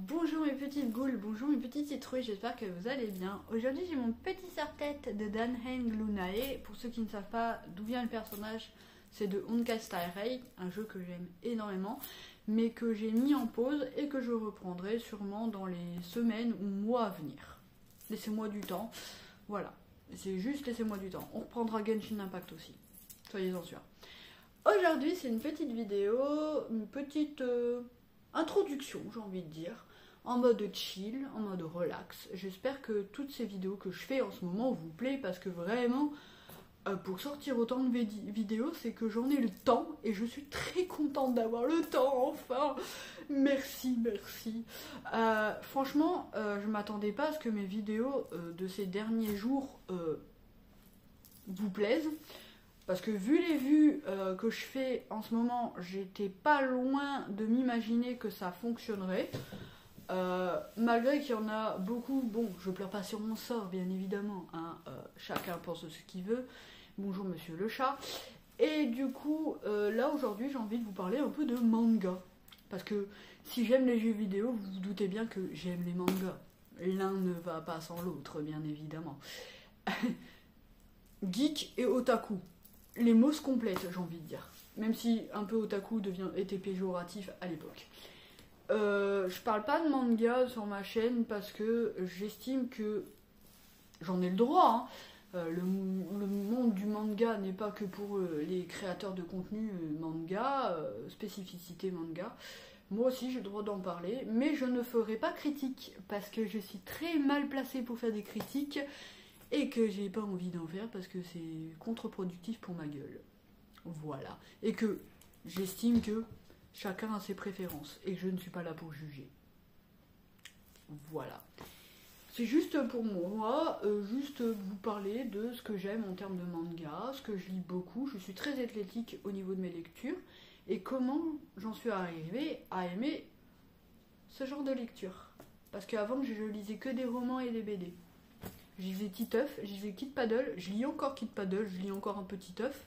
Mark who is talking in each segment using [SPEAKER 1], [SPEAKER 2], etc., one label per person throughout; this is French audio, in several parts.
[SPEAKER 1] Bonjour mes petites goules, bonjour mes petites citrouilles, j'espère que vous allez bien. Aujourd'hui j'ai mon petit serre-tête de Danheng Lunae. Pour ceux qui ne savent pas d'où vient le personnage, c'est de Honkai Star Rail, un jeu que j'aime énormément, mais que j'ai mis en pause et que je reprendrai sûrement dans les semaines ou mois à venir. Laissez-moi du temps, voilà, c'est juste laissez-moi du temps. On reprendra Genshin Impact aussi, soyez-en sûrs. Aujourd'hui c'est une petite vidéo, une petite introduction, j'ai envie de dire, en mode chill, en mode relax. J'espère que toutes ces vidéos que je fais en ce moment vous plaisent parce que vraiment, pour sortir autant de vidéos, c'est que j'en ai le temps et je suis très contente d'avoir le temps, enfin. Merci, merci. Franchement, je m'attendais pas à ce que mes vidéos de ces derniers jours vous plaisent. Parce que vu les vues que je fais en ce moment, j'étais pas loin de m'imaginer que ça fonctionnerait. Malgré qu'il y en a beaucoup, bon, je pleure pas sur mon sort, bien évidemment, hein, chacun pense ce qu'il veut. Bonjour monsieur le chat. Et du coup, là aujourd'hui, j'ai envie de vous parler un peu de manga. Parce que si j'aime les jeux vidéo, vous vous doutez bien que j'aime les mangas. L'un ne va pas sans l'autre, bien évidemment. Geek et otaku. Les mots se complètent, j'ai envie de dire. Même si un peu otaku était péjoratif à l'époque. Je parle pas de manga sur ma chaîne parce que j'estime que j'en ai le droit. Hein. Le monde du manga n'est pas que pour les créateurs de contenu manga, spécificité manga. Moi aussi j'ai le droit d'en parler, mais je ne ferai pas critique parce que je suis très mal placée pour faire des critiques. Et que j'ai pas envie d'en faire parce que c'est contre-productif pour ma gueule. Voilà. Et que j'estime que chacun a ses préférences et que je ne suis pas là pour juger. Voilà. C'est juste pour moi, juste vous parler de ce que j'aime en termes de manga, ce que je lis beaucoup. Je suis très athlétique au niveau de mes lectures et comment j'en suis arrivée à aimer ce genre de lecture. Parce qu'avant, je lisais que des romans et des BD. Je lisais Titeuf, je lisais Kid Paddle, je lis encore Kid Paddle, je lis encore un peu Titeuf.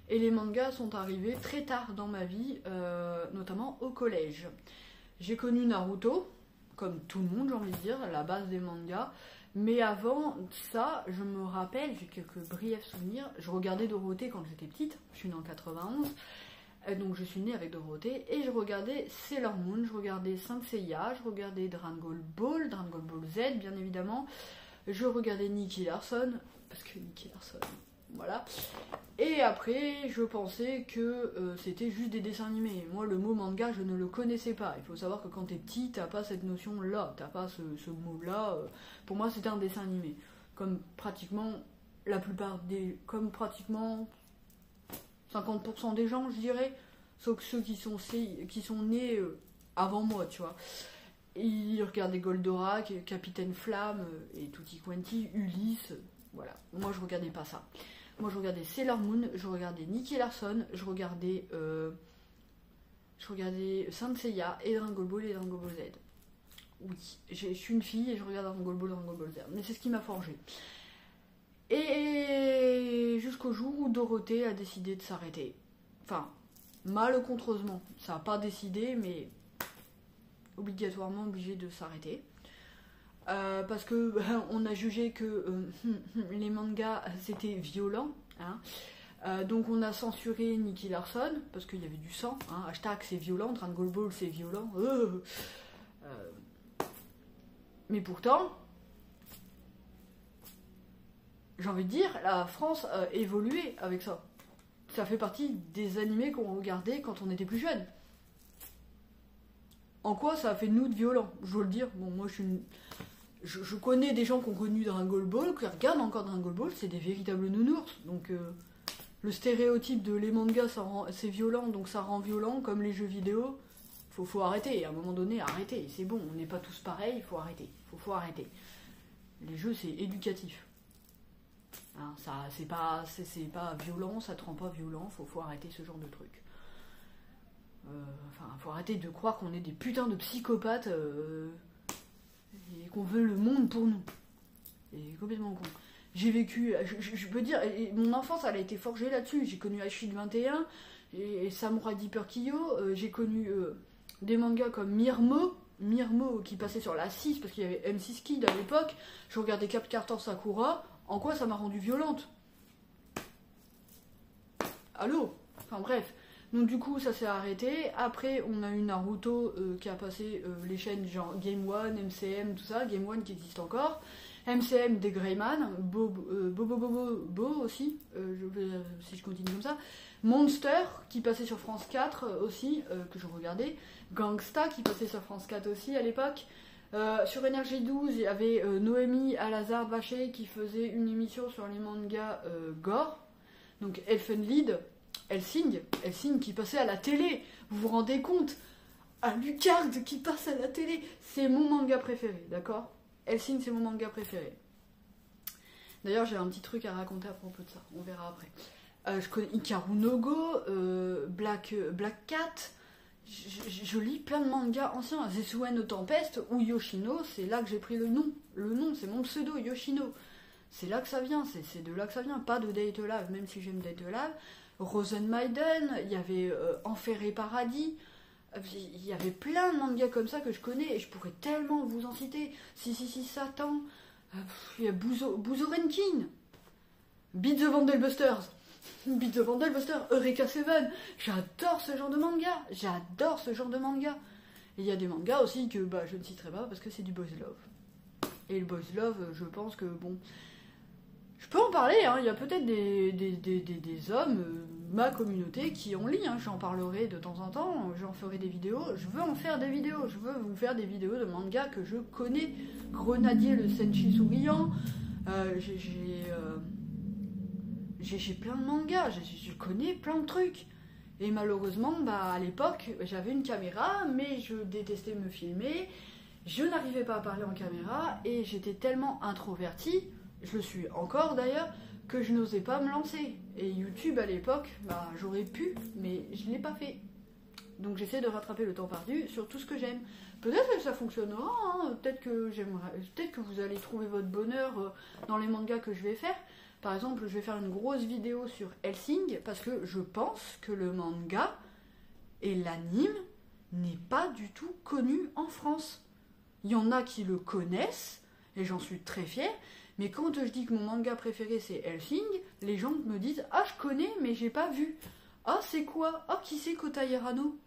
[SPEAKER 1] Et les mangas sont arrivés très tard dans ma vie, notamment au collège. J'ai connu Naruto, comme tout le monde j'ai envie de dire, la base des mangas. Mais avant ça, je me rappelle, j'ai quelques briefs souvenirs, je regardais Dorothée quand j'étais petite, je suis née en 91. Donc je suis née avec Dorothée et je regardais Sailor Moon, je regardais Saint Seiya, je regardais Dragon Ball Z bien évidemment, je regardais Nicky Larson, parce que Nicky Larson, voilà. Et après je pensais que c'était juste des dessins animés. Moi le mot manga je ne le connaissais pas. Il faut savoir que quand t'es petit t'as pas cette notion là, t'as pas ce mot là. Pour moi c'était un dessin animé. Comme pratiquement 50% des gens, je dirais, sauf ceux qui sont nés avant moi, tu vois. Ils regardaient Goldorak, Capitaine Flamme et Tutti Quanti, Ulysse, voilà. Moi, je regardais pas ça. Moi, je regardais Sailor Moon, je regardais Nicky Larson, je regardais Saint Seiya et Dragon Ball et Dragon Ball Z. Oui, je suis une fille et je regarde Dragon Ball Z. Mais c'est ce qui m'a forgé. Et jusqu'au jour où Dorothée a décidé de s'arrêter. Enfin, malencontreusement. Ça n'a pas décidé, mais obligatoirement obligé de s'arrêter. Parce que on a jugé que les mangas c'était violent. Hein. Donc on a censuré Nicky Larson, parce qu'il y avait du sang. Hein. Hashtag c'est violent, Dragon Ball c'est violent. Mais pourtant... J'ai envie de dire, la France a évolué avec ça. Ça fait partie des animés qu'on regardait quand on était plus jeune. En quoi ça a fait de nous de violents, je veux le dire. Bon, moi je connais des gens qui ont connu Dragon Ball, qui regardent encore Dragon Ball, c'est des véritables nounours. Donc le stéréotype de les mangas c'est violent, donc ça rend violent, comme les jeux vidéo. Faut arrêter, à un moment donné, arrêter. C'est bon, on n'est pas tous pareils, il faut arrêter. Faut arrêter. Les jeux c'est éducatif. Hein, ça, c'est pas violent, ça te rend pas violent, faut arrêter ce genre de truc. Faut arrêter de croire qu'on est des putains de psychopathes et qu'on veut le monde pour nous. C'est complètement con. J'ai vécu, je peux dire, mon enfance elle a été forgée là-dessus. J'ai connu Ashid 21 et Samurai Deeper Kyo, j'ai connu des mangas comme Mirmo, Mirmo qui passait sur la 6 parce qu'il y avait M6 Kid à l'époque. Je regardais Captain Sakura. En quoi ça m'a rendue violente? Allô? Enfin bref. Donc du coup ça s'est arrêté. Après on a eu Naruto qui a passé les chaînes genre Game One, MCM, tout ça. Game One qui existe encore. MCM des Greyman. Bo aussi, si je continue comme ça. Monster qui passait sur France 4 aussi, que je regardais. Gangsta qui passait sur France 4 aussi à l'époque. Sur Énergie 12, il y avait Noémie Alazar-Vaché qui faisait une émission sur les mangas gore. Donc Elfenlied, Helsing qui passait à la télé. Vous vous rendez compte? Alucard qui passe à la télé. C'est mon manga préféré, d'accord? Helsing, c'est mon manga préféré. D'ailleurs, j'ai un petit truc à raconter à propos de ça. On verra après. Je connais Hikaru no Go, Black Cat. Je lis plein de mangas anciens. Zetsuen no Tempest ou Yoshino, c'est là que j'ai pris le nom. Le nom, c'est mon pseudo, Yoshino. C'est là que ça vient, c'est de là que ça vient. Pas de Date Love, même si j'aime Date Love. Rosenmaiden, il y avait Enfer et Paradis. Il y avait plein de mangas comme ça que je connais et je pourrais tellement vous en citer. Si, Satan. Il y a Buzorenkin. Beat the Vandelbusters. Beat the Vandelbusters. Eureka Seven. J'adore ce genre de manga. J'adore ce genre de manga. Et il y a des mangas aussi que je ne citerai pas parce que c'est du boys love. Et le boys love, je pense que bon... Je peux en parler, hein. Il y a peut-être des hommes, ma communauté, qui en lit, hein. J'en parlerai de temps en temps, j'en ferai des vidéos. Je veux en faire des vidéos, je veux vous faire des vidéos de manga que je connais. Grenadier le Senshi souriant, j'ai plein de mangas, je connais plein de trucs. Et malheureusement, à l'époque, j'avais une caméra, mais je détestais me filmer. Je n'arrivais pas à parler en caméra et j'étais tellement introvertie, je le suis encore d'ailleurs, que je n'osais pas me lancer. Et YouTube à l'époque, j'aurais pu, mais je ne l'ai pas fait. Donc j'essaie de rattraper le temps perdu sur tout ce que j'aime. Peut-être que ça fonctionnera, hein. Peut-être que vous allez trouver votre bonheur dans les mangas que je vais faire. Par exemple, je vais faire une grosse vidéo sur Helsing, parce que je pense que le manga et l'anime n'est pas du tout connu en France. Il y en a qui le connaissent, et j'en suis très fière, mais quand je dis que mon manga préféré c'est Helsing, les gens me disent « Ah, je connais, mais j'ai pas vu. Ah, c'est quoi? Ah, qui c'est Kota Hirano ?»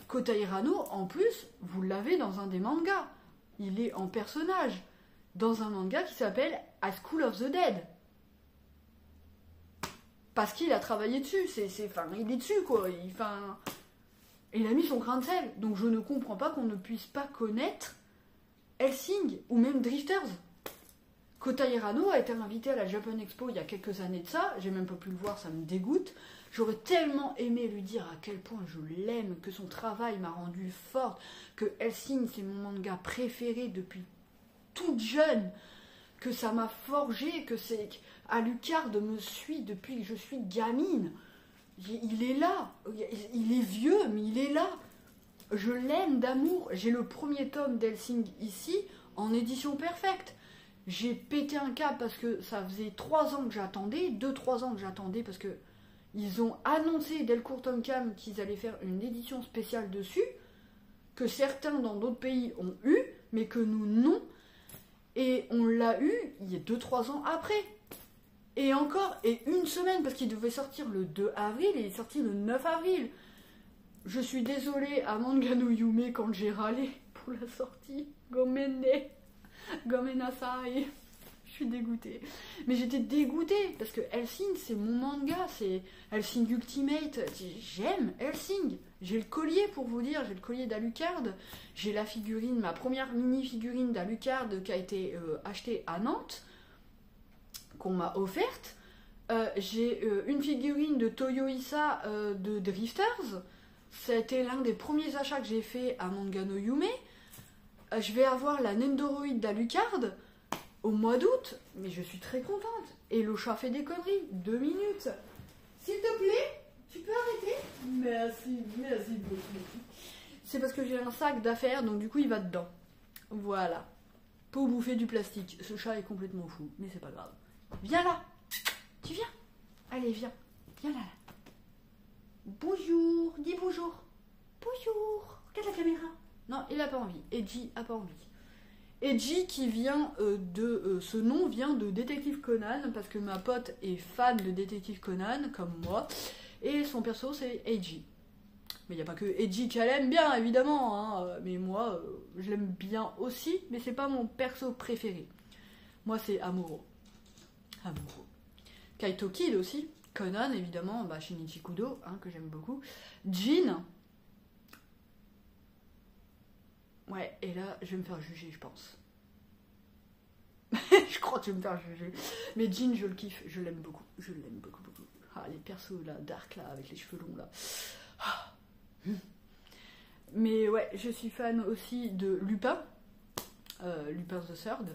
[SPEAKER 1] Kota Hirano, en plus, vous l'avez dans un des mangas. Il est en personnage, dans un manga qui s'appelle A School of the Dead. Parce qu'il a travaillé dessus, il est dessus, quoi. Il a mis son grain de sel. Donc je ne comprends pas qu'on ne puisse pas connaître Helsing ou même Drifters. Kota Hirano a été invité à la Japan Expo il y a quelques années de ça. J'ai même pas pu le voir, ça me dégoûte. J'aurais tellement aimé lui dire à quel point je l'aime, que son travail m'a rendue forte, que Helsing c'est mon manga préféré depuis toute jeune, que ça m'a forgé, que Alucard me suit depuis que je suis gamine. Il est là, il est vieux, mais il est là. Je l'aime d'amour. J'ai le premier tome d'Helsing ici, en édition perfecte. J'ai pété un câble parce que ça faisait 3 ans que j'attendais, 2-3 ans que j'attendais, parce que ils ont annoncé Delcourt Tonkam qu'ils allaient faire une édition spéciale dessus, que certains dans d'autres pays ont eu, mais que nous non. Et on l'a eu il y a 2-3 ans après. Et encore, et une semaine, parce qu'il devait sortir le 2 avril, et il est sorti le 9 avril. Je suis désolée à Mangano Yume quand j'ai râlé pour la sortie. Gomenasai. Je suis dégoûtée. Mais j'étais dégoûtée, parce que Helsing, c'est mon manga, c'est Helsing Ultimate. J'aime Helsing. J'ai le collier, pour vous dire, j'ai le collier d'Alucard. J'ai la figurine, ma première mini-figurine d'Alucard qui a été achetée à Nantes, qu'on m'a offerte. J'ai une figurine de Toyohisa de Drifters. C'était l'un des premiers achats que j'ai fait à Mangano Yume. Je vais avoir la Nendoroid d'Alucard au mois d'août, mais je suis très contente. Et le chat fait des conneries. 2 minutes. S'il te plaît, tu peux arrêter? Merci beaucoup. C'est parce que j'ai un sac d'affaires, donc du coup il va dedans. Voilà. Pour bouffer du plastique. Ce chat est complètement fou, mais c'est pas grave. Viens là. Tu viens? Allez, viens. Viens là. Bonjour. Dis bonjour. Bonjour. Regarde la caméra. Non, il a pas envie. Eiji a pas envie. Eiji qui vient ce nom vient de Détective Conan, parce que ma pote est fan de Détective Conan, comme moi, et son perso c'est Eiji. Mais il n'y a pas que Eiji qu'elle aime bien, évidemment, hein. Mais moi, je l'aime bien aussi, mais c'est pas mon perso préféré. Moi, c'est Amuro. Amuro. Kaito Kid aussi. Conan, évidemment, bah, Shinichi Kudo, hein, que j'aime beaucoup. Jin. Ouais, et là, je vais me faire juger, je pense. Je crois que je vais me faire juger. Mais Jin, je le kiffe, je l'aime beaucoup. Je l'aime beaucoup, beaucoup. Ah, les persos, là, dark, là, avec les cheveux longs, là. Ah. Mais ouais, je suis fan aussi de Lupin. Lupin the Third.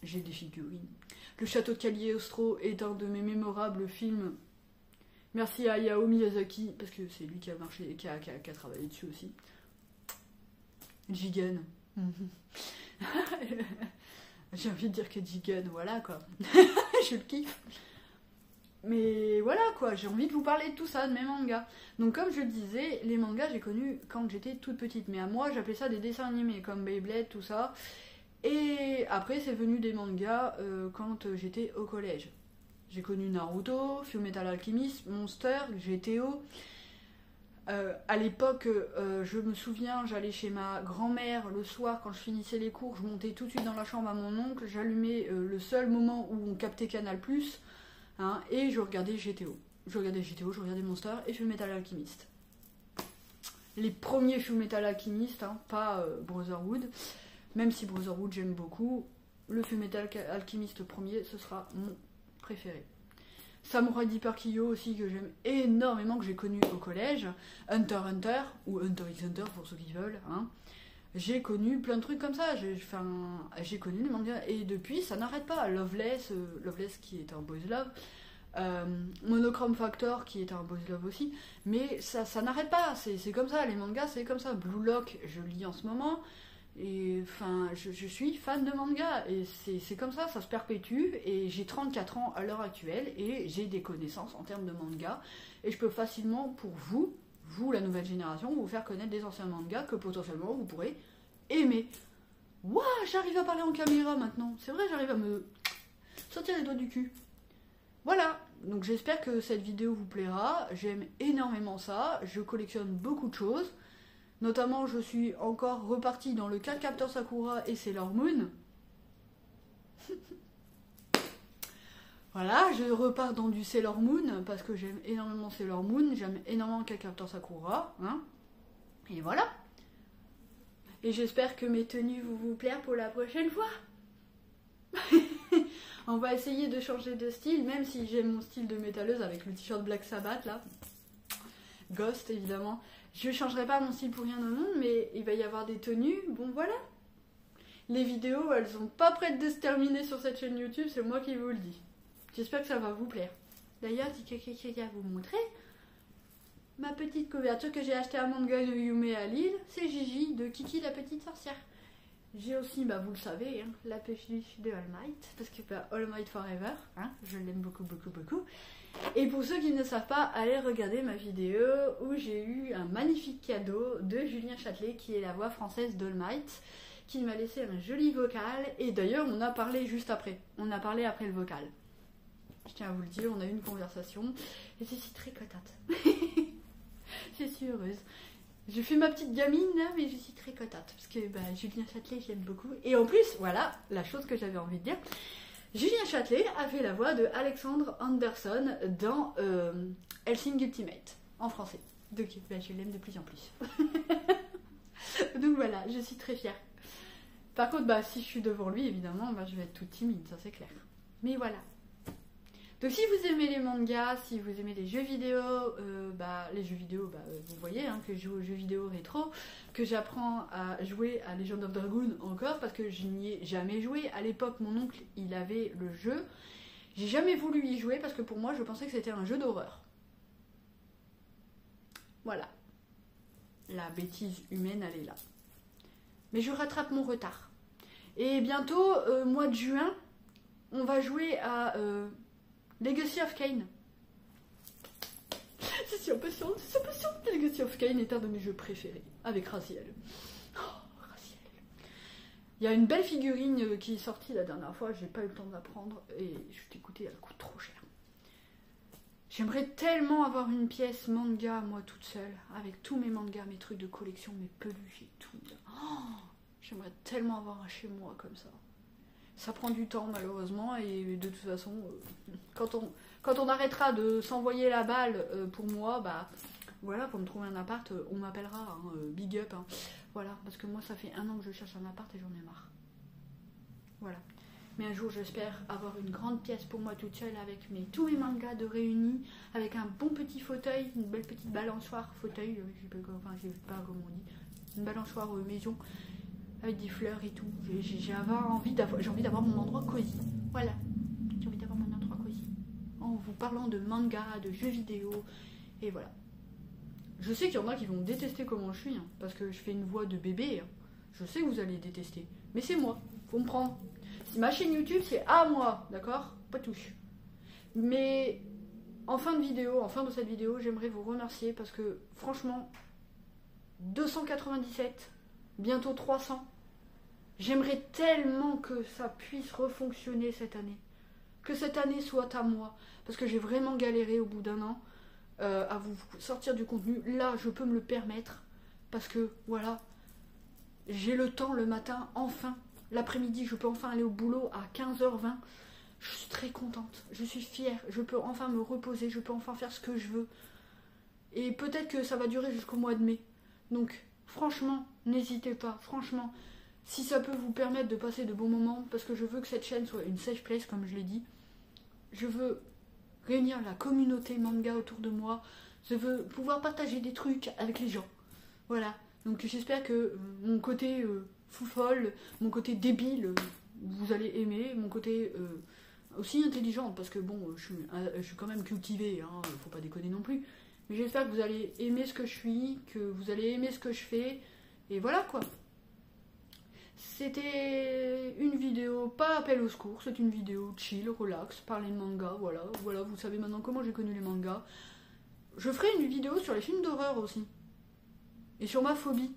[SPEAKER 1] J'ai des figurines. Le château de Cagliostro est un de mes mémorables films. Merci à Hayao Miyazaki, parce que c'est lui qui a marché, qui a travaillé dessus aussi. Jigen. J'ai envie de dire que Jigen, voilà quoi. Je le kiffe. Mais voilà quoi, j'ai envie de vous parler de tout ça, de mes mangas. Donc comme je le disais, les mangas j'ai connus quand j'étais toute petite. Mais à moi j'appelais ça des dessins animés, comme Beyblade, tout ça. Et après c'est venu des mangas quand j'étais au collège. J'ai connu Naruto, Fullmetal Alchemist, Monster, GTO. À l'époque, je me souviens, j'allais chez ma grand-mère le soir quand je finissais les cours, je montais tout de suite dans la chambre à mon oncle, j'allumais le seul moment où on captait Canal+, hein, et je regardais GTO. Je regardais Monster et Fullmetal Alchemist. Les premiers Fullmetal Alchemist, hein, pas Brotherhood, même si Brotherhood j'aime beaucoup, le Fullmetal Alchemist premier, ce sera mon préféré. Samurai Deeper Kyo aussi que j'aime énormément, que j'ai connu au collège. Hunter x Hunter, ou Hunter x Hunter pour ceux qui veulent. Hein. J'ai connu plein de trucs comme ça. J'ai connu les mangas et depuis ça n'arrête pas. Loveless qui est un boys love. Monochrome Factor qui est un boys love aussi. Mais ça n'arrête pas. C'est comme ça, les mangas c'est comme ça. Blue Lock, je lis en ce moment. Et enfin, je suis fan de manga et c'est comme ça se perpétue. Et j'ai 34 ans à l'heure actuelle et j'ai des connaissances en termes de manga. Et je peux facilement, pour vous la nouvelle génération, vous faire connaître des anciens mangas que potentiellement vous pourrez aimer. Waouh, j'arrive à parler en caméra maintenant. C'est vrai, j'arrive à me sortir les doigts du cul. Voilà, donc j'espère que cette vidéo vous plaira. J'aime énormément ça. Je collectionne beaucoup de choses. Notamment, je suis encore repartie dans le Cardcaptor Sakura et Sailor Moon. Voilà, je repars dans du Sailor Moon parce que j'aime énormément Sailor Moon, j'aime énormément Cardcaptor Sakura. Hein, et voilà. Et j'espère que mes tenues vont vous plaire pour la prochaine fois. On va essayer de changer de style, même si j'aime mon style de métalleuse avec le t-shirt Black Sabbath là. Ghost évidemment. Je ne changerai pas mon style pour rien au monde, mais il va y avoir des tenues, bon voilà. Les vidéos, elles sont pas prêtes de se terminer sur cette chaîne YouTube, c'est moi qui vous le dis. J'espère que ça va vous plaire. D'ailleurs, si quelqu'un a vous montrer, ma petite couverture que j'ai achetée à Manga de Yume à Lille, c'est Gigi de Kiki la petite sorcière. J'ai aussi, bah vous le savez, hein, la péchuche de All Might, parce que bah, All Might Forever, hein, je l'aime beaucoup, beaucoup, beaucoup. Et pour ceux qui ne savent pas, allez regarder ma vidéo où j'ai eu un magnifique cadeau de Julien Châtelet, qui est la voix française d'All Might, qui m'a laissé un joli vocal. Et d'ailleurs, on a parlé juste après. On a parlé après le vocal. Je tiens à vous le dire, on a eu une conversation. Et je suis très contente. Je suis heureuse. Je fais ma petite gamine là, mais je suis très contente. Parce que bah, Julien Châtelet, je l'aime beaucoup. Et en plus, voilà, la chose que j'avais envie de dire. Julien Châtelet a fait la voix de Alexandre Anderson dans Hellsing Ultimate, en français. Donc bah, je l'aime de plus en plus. Donc voilà, je suis très fière. Par contre, bah, si je suis devant lui, évidemment, bah, je vais être toute timide, ça c'est clair. Mais voilà. Donc si vous aimez les mangas, si vous aimez les jeux vidéo, vous voyez hein, que je joue aux jeux vidéo rétro, que j'apprends à jouer à Legend of Dragoon encore parce que je n'y ai jamais joué. À l'époque, mon oncle, il avait le jeu. J'ai jamais voulu y jouer parce que pour moi, je pensais que c'était un jeu d'horreur. Voilà. La bêtise humaine, elle est là. Mais je rattrape mon retard. Et bientôt, mois de juin, on va jouer à Legacy of Kain. Je suis impatiente, Legacy of Kain est un de mes jeux préférés, avec Raziel. Oh, Il y a une belle figurine qui est sortie la dernière fois, j'ai pas eu le temps de la prendre et je t'ai écouté, elle coûte trop cher. J'aimerais tellement avoir une pièce manga, moi toute seule, avec tous mes mangas, mes trucs de collection, mes peluches et tout. Oh, j'aimerais tellement avoir un chez moi comme ça. Ça prend du temps malheureusement et de toute façon, quand on arrêtera de s'envoyer la balle pour moi, bah voilà, pour me trouver un appart, on m'appellera, hein, big up. Hein. Voilà, parce que moi ça fait 1 an que je cherche un appart et j'en ai marre. Voilà. Mais un jour j'espère avoir une grande pièce pour moi toute seule avec tous mes mangas de réunis, avec un bon petit fauteuil, une belle petite balançoire, fauteuil, je sais pas comment on dit, une balançoire maison, avec des fleurs et tout. J'ai envie d'avoir mon endroit cosy. Voilà, j'ai envie d'avoir mon endroit cosy. En vous parlant de manga, de jeux vidéo, et voilà. Je sais qu'il y en a qui vont détester comment je suis, hein, parce que je fais une voix de bébé. Hein. Je sais que vous allez détester, mais c'est moi, faut me prendre. Si ma chaîne YouTube, c'est à moi, d'accord? Pas touche. Mais en fin de cette vidéo, j'aimerais vous remercier parce que franchement, 297, bientôt 300. J'aimerais tellement que ça puisse refonctionner cette année. Que cette année soit à moi. Parce que j'ai vraiment galéré au bout d'1 an à vous sortir du contenu. Là, je peux me le permettre. Parce que, voilà, j'ai le temps le matin, enfin. L'après-midi, je peux enfin aller au boulot à 15h20. Je suis très contente. Je suis fière. Je peux enfin me reposer. Je peux enfin faire ce que je veux. Et peut-être que ça va durer jusqu'au mois de mai. Donc, franchement, n'hésitez pas. Franchement, si ça peut vous permettre de passer de bons moments, parce que je veux que cette chaîne soit une safe place, comme je l'ai dit. Je veux réunir la communauté manga autour de moi. Je veux pouvoir partager des trucs avec les gens. Voilà. Donc j'espère que mon côté foufole, mon côté débile, vous allez aimer. Mon côté aussi intelligente, parce que bon, je suis quand même cultivée, hein, faut pas déconner non plus. Mais j'espère que vous allez aimer ce que je suis, que vous allez aimer ce que je fais. Et voilà quoi. C'était une vidéo, pas appel au secours, c'est une vidéo chill, relax, parler de manga, voilà, vous savez maintenant comment j'ai connu les mangas. Je ferai une vidéo sur les films d'horreur aussi. Et sur ma phobie.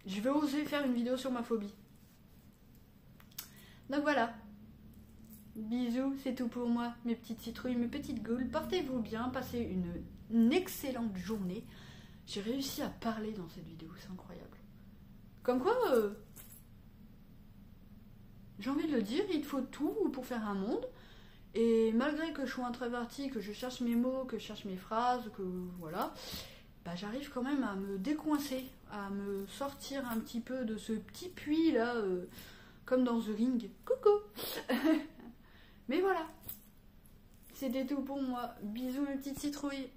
[SPEAKER 1] Je vais oser faire une vidéo sur ma phobie. Donc voilà. Bisous, c'est tout pour moi, mes petites citrouilles, mes petites goules. Portez-vous bien, passez une excellente journée. J'ai réussi à parler dans cette vidéo, c'est incroyable. Comme quoi, j'ai envie de le dire, il faut tout pour faire un monde. Et malgré que je sois introvertie, que je cherche mes mots, que je cherche mes phrases, que voilà, bah j'arrive quand même à me décoincer, à me sortir un petit peu de ce petit puits là, comme dans The Ring. Coucou. Mais voilà, c'était tout pour moi. Bisous mes petites citrouilles.